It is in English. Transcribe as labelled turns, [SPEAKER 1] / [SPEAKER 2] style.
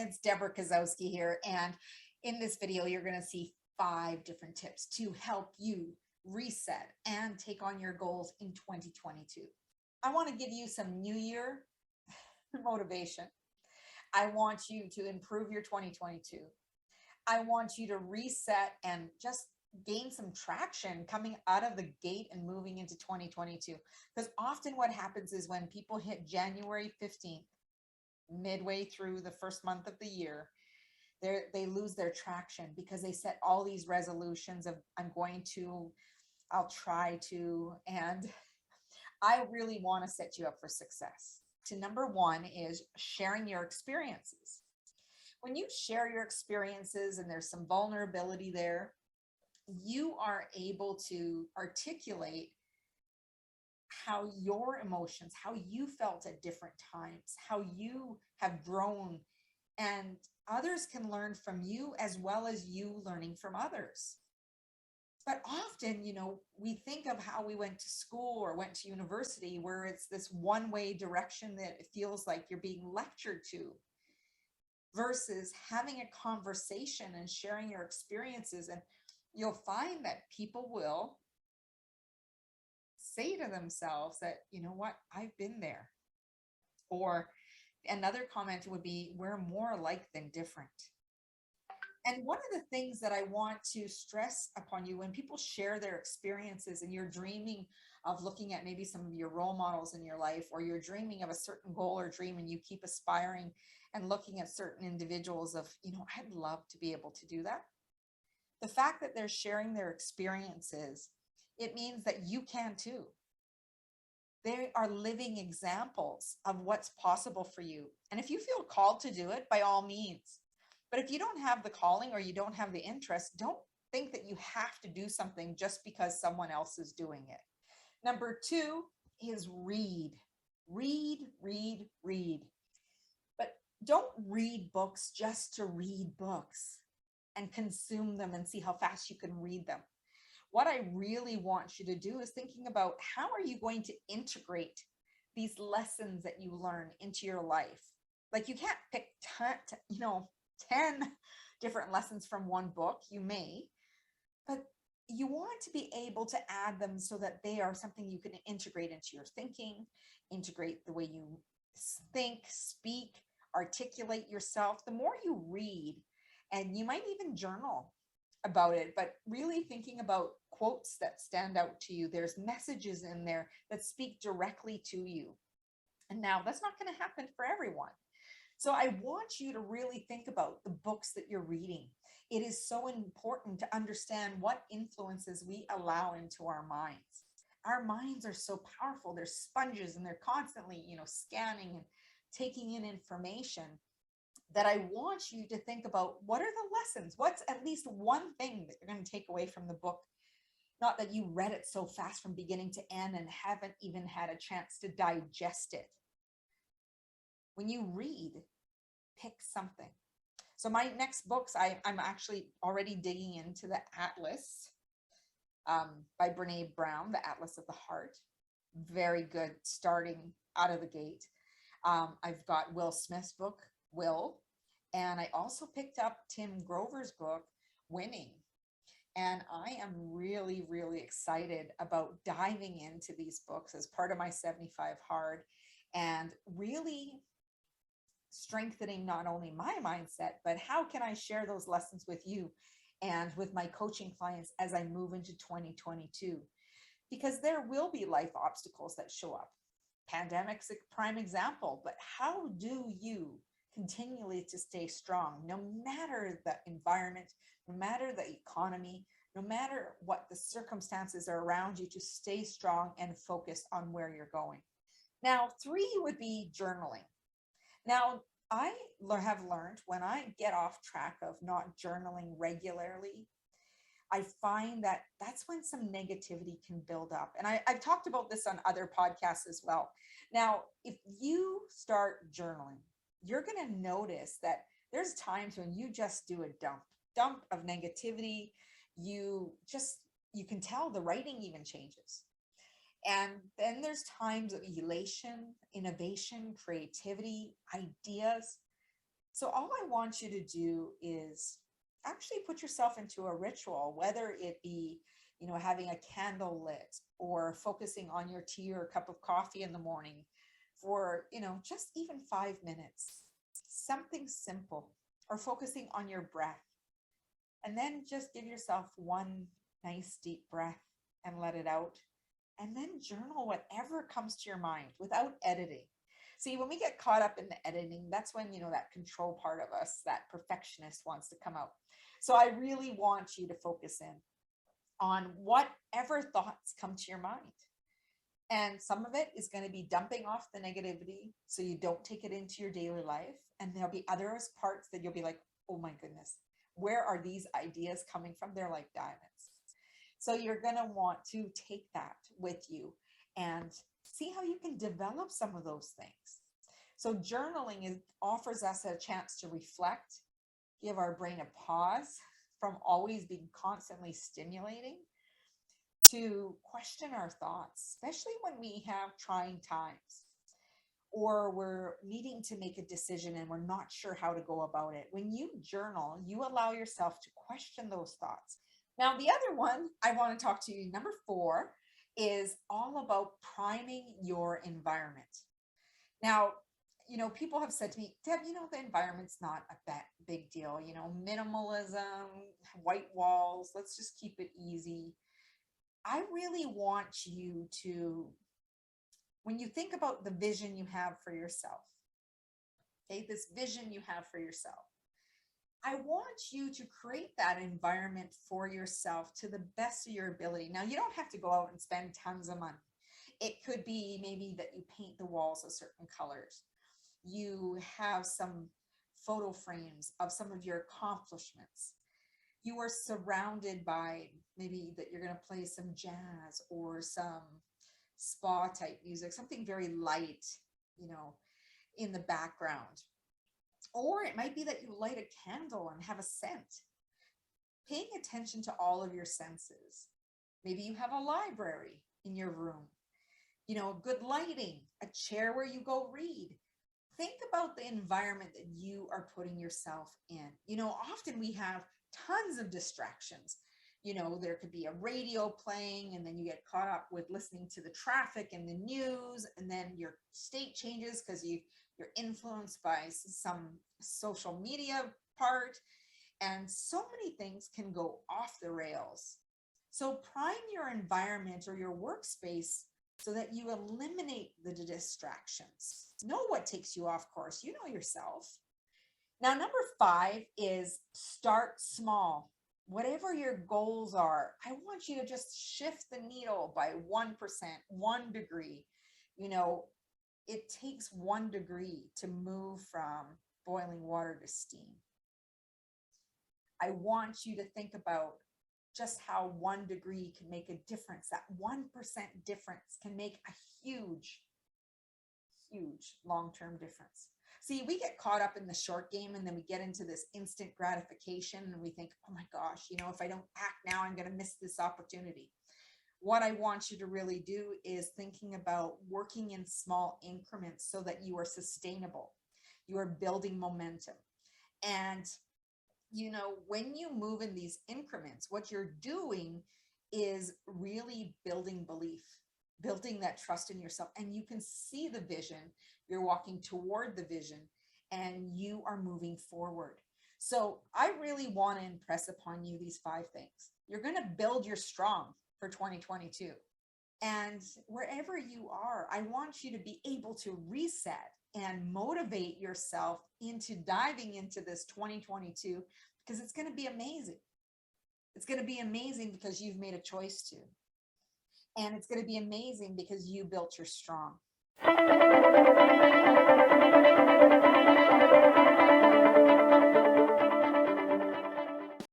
[SPEAKER 1] it's Debra Kasowski here. And in this video, you're going to see 5 different tips to help you reset and take on your goals in 2022. I want to give you some New Year motivation. I want you to improve your 2022. I want you to reset and just gain some traction coming out of the gate and moving into 2022. Because often what happens is when people hit January 15th, midway through the first month of the year, they lose their traction because they set all these resolutions of I'll try to, and I really want to set you up for success. To number 1 is sharing your experiences. When you share your experiences and there's some vulnerability there, you are able to articulate how your emotions, how you felt at different times, how you have grown, and others can learn from you as well as you learning from others. But often, we think of how we went to school or went to university where it's this one-way direction that it feels like you're being lectured to, versus having a conversation and sharing your experiences. And you'll find that people will say to themselves that, you know what, I've been there. Or another comment would be, we're more alike than different. And one of the things that I want to stress upon you when people share their experiences and you're dreaming of looking at maybe some of your role models in your life, or you're dreaming of a certain goal or dream and you keep aspiring and looking at certain individuals of, I'd love to be able to do that. The fact that they're sharing their experiences, it means that you can too. They are living examples of what's possible for you. And if you feel called to do it, by all means. But if you don't have the calling or you don't have the interest, don't think that you have to do something just because someone else is doing it. Number 2 is read. Read, read, read. But don't read books just to read books and consume them and see how fast you can read them. What I really want you to do is thinking about, how are you going to integrate these lessons that you learn into your life? Like, you can't pick 10 different lessons from one book. You may, but you want to be able to add them so that they are something you can integrate into your thinking, integrate the way you think, speak, articulate yourself. The more you read, and you might even journal about it, but really thinking about quotes that stand out to you. There's messages in there that speak directly to you. And now that's not going to happen for everyone. So I want you to really think about the books that you're reading. It is so important to understand what influences we allow into our minds. Our minds are so powerful. They're sponges and they're constantly, scanning and taking in information, that I want you to think about, what are the lessons? What's at least one thing that you're going to take away from the book? Not that you read it so fast from beginning to end and haven't even had a chance to digest it. When you read, pick something. So my next books, I'm actually already digging into the Atlas by Brene Brown, the Atlas of the Heart. Very good starting out of the gate. I've got Will Smith's book, Will. And I also picked up Tim Grover's book, Winning. And I am really, really excited about diving into these books as part of my 75 Hard and really strengthening not only my mindset, but how can I share those lessons with you and with my coaching clients as I move into 2022? Because there will be life obstacles that show up. Pandemic's a prime example, but how do you continually to stay strong, no matter the environment, no matter the economy, no matter what the circumstances are around you, to stay strong and focused on where you're going? Now, 3 would be journaling. Now, I have learned when I get off track of not journaling regularly, I find that that's when some negativity can build up. And I've talked about this on other podcasts as well. Now, if you start journaling, you're going to notice that there's times when you just do a dump of negativity. You can tell the writing even changes. And then there's times of elation, innovation, creativity, ideas. So all I want you to do is actually put yourself into a ritual, whether it be, having a candle lit or focusing on your tea or cup of coffee in the morning for, just even 5 minutes, something simple, or focusing on your breath. And then just give yourself one nice deep breath and let it out. And then journal whatever comes to your mind without editing. See, when we get caught up in the editing, that's when, that control part of us, that perfectionist wants to come out. So I really want you to focus in on whatever thoughts come to your mind. And some of it is going to be dumping off the negativity so you don't take it into your daily life. And there'll be other parts that you'll be like, oh my goodness, where are these ideas coming from? They're like diamonds. So you're going to want to take that with you and see how you can develop some of those things. So journaling offers us a chance to reflect, give our brain a pause from always being constantly stimulating, to question our thoughts, especially when we have trying times or we're needing to make a decision and we're not sure how to go about it. When you journal, you allow yourself to question those thoughts. Now, the other one I want to talk to you, number 4, is all about priming your environment. Now, people have said to me, Deb, the environment's not a that big deal, minimalism, white walls, let's just keep it easy. I really want you to, when you think about the vision you have for yourself, okay, this vision you have for yourself, I want you to create that environment for yourself to the best of your ability. Now, you don't have to go out and spend tons of money. It could be maybe that you paint the walls of certain colors. You have some photo frames of some of your accomplishments. You are surrounded by maybe that you're going to play some jazz or some spa type music, something very light, in the background. Or it might be that you light a candle and have a scent. Paying attention to all of your senses. Maybe you have a library in your room, good lighting, a chair where you go read. Think about the environment that you are putting yourself in. Often we have tons of distractions. There could be a radio playing and then you get caught up with listening to the traffic and the news, and then your state changes because you're influenced by some social media part, and so many things can go off the rails. So prime your environment or your workspace so that you eliminate the distractions. Know what takes you off course. You know yourself. Now, number 5 is start small. Whatever your goals are, I want you to just shift the needle by 1%, 1 degree. It takes 1 degree to move from boiling water to steam. I want you to think about just how 1 degree can make a difference. That 1% difference can make a huge, huge long-term difference. See, we get caught up in the short game and then we get into this instant gratification and we think, oh my gosh, if I don't act now, I'm going to miss this opportunity. What I want you to really do is thinking about working in small increments so that you are sustainable. You are building momentum. And, when you move in these increments, what you're doing is really building belief, building that trust in yourself. And you can see the vision. You're walking toward the vision and you are moving forward. So I really want to impress upon you these 5 things. You're going to build your strong for 2022. And wherever you are, I want you to be able to reset and motivate yourself into diving into this 2022, because it's going to be amazing. It's going to be amazing because you've made a choice to. And it's going to be amazing because you built your strong.